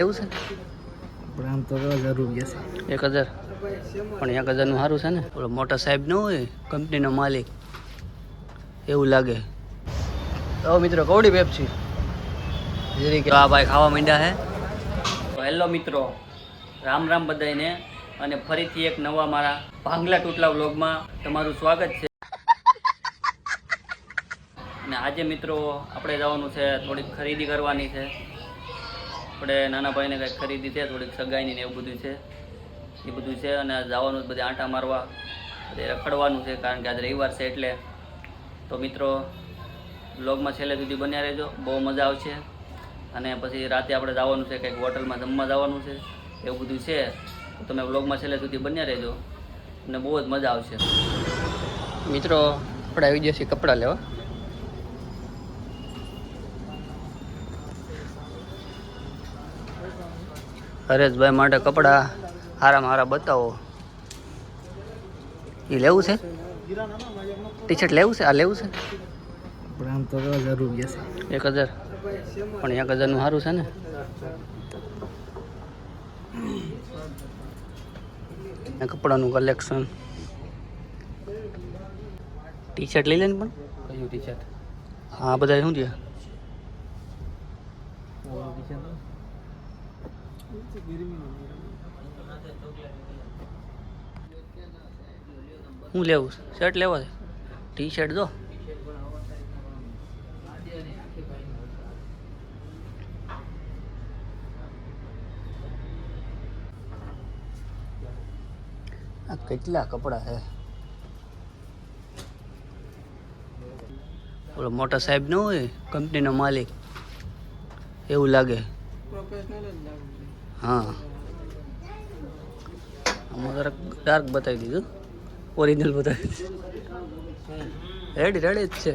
એવું છે પણ આમ તો 1000 રૂપિયા છે. 1000 પણ 1000 નું સારું છે ને. ઓલો મોટા સાહેબ ન હોય કંપનીનો માલિક એવું લાગે. તો મિત્રો કવડી પેપ્સી જરી કે આ ભાઈ ખાવા માંડ્યા હે. તો હેલો મિત્રો, રામ રામ બધાને, અને ફરીથી એક નવા મારા ભાંગલા તૂટલા વ્લોગમાં તમારું સ્વાગત છે. અને આજે મિત્રો આપણે જવાનું છે, થોડીક ખરીદી કરવાની છે. આપણે નાના ભાઈને કંઈક ખરીદી છે, થોડીક સગાઈની ને એવું બધું છે, એ બધું છે. અને જવાનું બધે આંટા મારવા, બધે રખડવાનું છે, કારણ કે આજે રવિવાર છે એટલે. તો મિત્રો વ્લોગમાં છેલ્લે સુધી બન્યા રહેજો, બહુ મજા આવશે. અને પછી રાતે આપણે જવાનું છે, કંઈક હોટલમાં જમવા જવાનું છે, એવું બધું છે. તો તમે વ્લોગમાં છેલ્લે સુધી બન્યા રહેજો અને બહુ જ મજા આવશે. મિત્રો આપણે આવી જઈએ છીએ કપડાં લેવા. હરેશભાઈ માટે કપડાં હારામાં હારા બતાવો. એ લેવું છે, ટી શર્ટ લેવું છે, આ લેવું છે. પણ આમ તો 1000 રૂપિયા છે. 1000 પણ 1000 નું સારું છે ને. કપડાનું કલેક્શન. ટી શર્ટ લઈ લે ને. પણ કયું ટી શર્ટ? હા બધા શું થયા? શું લેવું? શર્ટ લેવો છે? ટી શર્ટ જો. આ કેટલા કપડા છે. ઓલો મોટા સાહેબ ન હોય કંપનીનો માલિક એવું લાગે. હા આમાં જરાક ડાર્ક બતાવી દીધું, ઓરિજિનલ બતાવી દીધું. રેડી રેડી જ છે.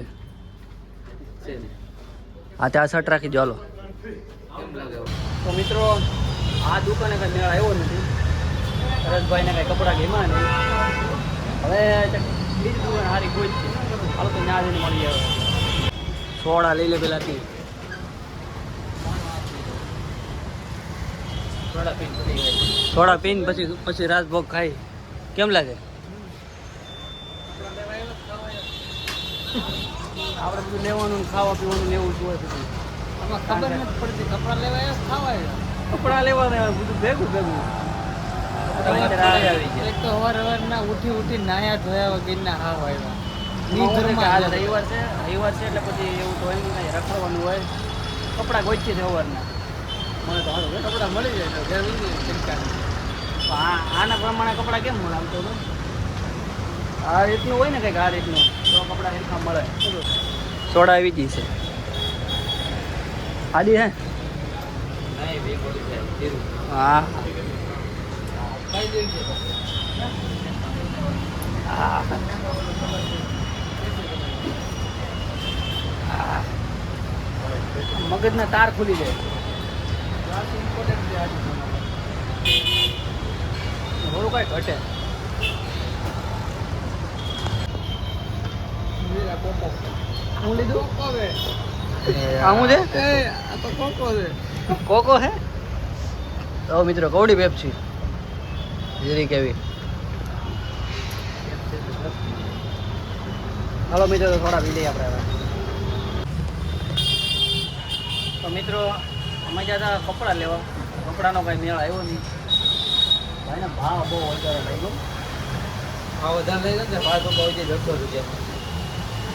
હા ત્યાં શર્ટ રાખી દો હાલો. તો મિત્રો આ દુકાને કંઈ મેળ આવ્યો નથી. હરેશભાઈને કંઈ કપડાં ગમ્યા નહીં. હવે બીજી દુકાન સારી કોઈ જ છે. હાલો તો ત્યાં જઈને મળી આવે. સોડા લઈ લે પેલાથી. સોડા પીને પછી રાજભોગ ખાઈ કેમ લાગે? આપણે બધું લેવાનું, ખાવા પીવાનું લેવું જ હોય. ખબર નથી પડતી. કપડાં લેવા ખાવા કપડાં લેવા બધું ભેગું ભેગું. એક તો હવાર ઉઠી નાયા ધોયા વગરના હાવ આવ્યા. રવિવાર છે એટલે પછી એવું તો હોય નહીં, રખડવાનું હોય. કપડાં ગોચીએ છે સવારના. મને તો સારું કપડાં મળી જાય તો આના પ્રમાણે કપડાં કેમ મળે? આમ તો આ રીતનું હોય ને કંઈક, આ રીતનું તો કપડાં એરખા મળે. સોડા આવી ગઈ છે. આડી હે હા મગજના તાર ખુલી જાય. થોડું કઈ ઘટે. હું લીધું આવું છે. કોકો હે. તો મિત્રો કવડી પેપ્સી જરી કેવી. હાલો મિત્રો તો થોડા પી લઈએ આપણે હવે. તો મિત્રો અમે જતા કપડાં લેવા, કપડાનો કાંઈ મેળ આવ્યો નહીં. ભાઈને ભાવ બહુ વધારે લાગ્યો. ભાવ વધારે લઈ લે ભાવ તો બહુ જ 100 રૂપિયા.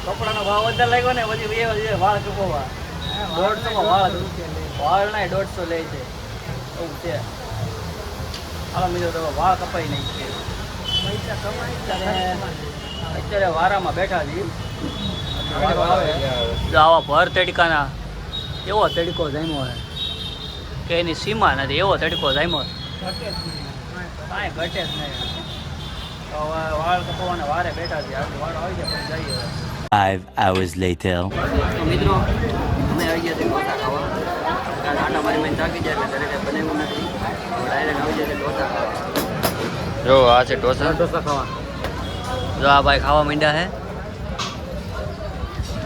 કપડાનો ભાવ વધારે લાગ્યો ને પછી એ વાળ ચૂકવવા 150 વાળ ના 150 લે છે એવું છે. હાલો મિત્રો તો વાળ કપાઈ નહીં છે. પૈસા કમાઈ અત્યારે વારામાં બેઠા છીએ. આવા ભર તડકાના એવો તડકો જામ્યો છે કે એની સીમા નથી. એવો તડકો જામ્યો કાંઈ ઘટે જ નહીં. તો વાળ કપાવાના વારે બેઠા છીએ. આગળ વાળ આવી જાય પછી જઈએ. 5 hours later. તો મિત્રો અમે આવી ગયા છીએ ઢોસા ખાવા. કારણ આટા મારી મેં થાકી જાય એટલે ઘરે બનાવ્યું નથી. ડાયરેક્ટ આવી જાય ઢોસા ખાવા. જો આ છે ઢોસા ખાવા. જો આ ભાઈ ખાવા માંડ્યા છે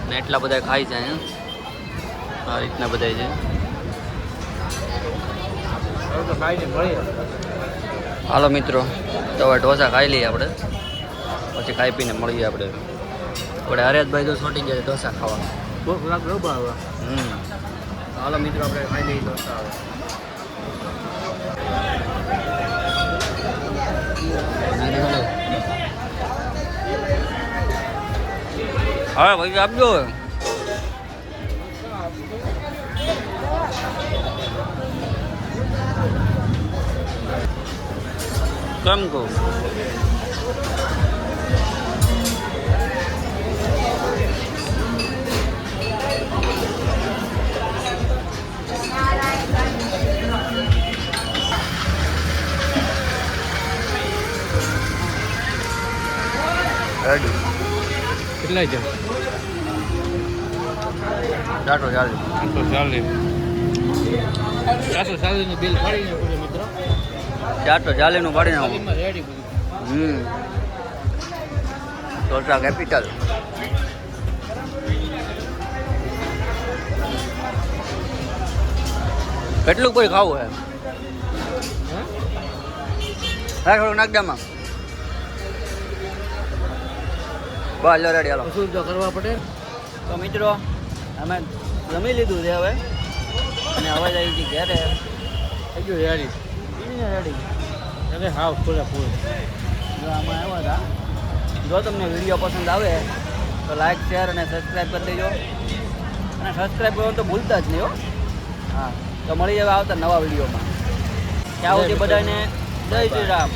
ને એટલા બધા ખાઈ જાય. આ રીતના બધા છે. તો ખાઈને મળીએ. હાલો મિત્રો, તો હવે ઢોસા ખાઈ લઈએ આપણે, પછી ખાઈ પીને મળીએ આપણે. હરેશભાઈ તો છોટી ગયા ઢોસા ખાવા. બહુ ખરાબ ન ભાવે. હાલો મિત્રો, આપણે ખાઈ લઈએ ઢોસા હવે. હવે ભાઈ આપજો. કેમ કહું? રેડી કેટલા છે? ચાલો ચાલો. 440 નું બિલ ફાડી નાખ્યું મિત્રો. 440 નું પાડી નાખું. રેડી બધું. ઢોસા કેપિટલ. કેટલું કોઈ ખાવું હે? હા, થોડું નાખદામાં. બસ લો રેડી. હાલો વસૂલ તો કરવા પડે. તો મિત્રો, અમે જમી લીધું છે હવે, અને હવે જઈએ છીએ ઘરે. થઈ ગયું રેડી. રેડી. અરે હાવ પૂરેપૂરું. જો આમાં આવ્યા હતા. જો તમને વિડીયો પસંદ આવે તો લાઈક, શેર અને સબસ્ક્રાઈબ કરી દેજો. અને સબસ્ક્રાઈબ કરવાનું તો ભૂલતા જ નહીં હો. હા, તો મળી હવે આવતા નવા વિડીયોમાં. ત્યાં સુધી બધાને જય શ્રી રામ.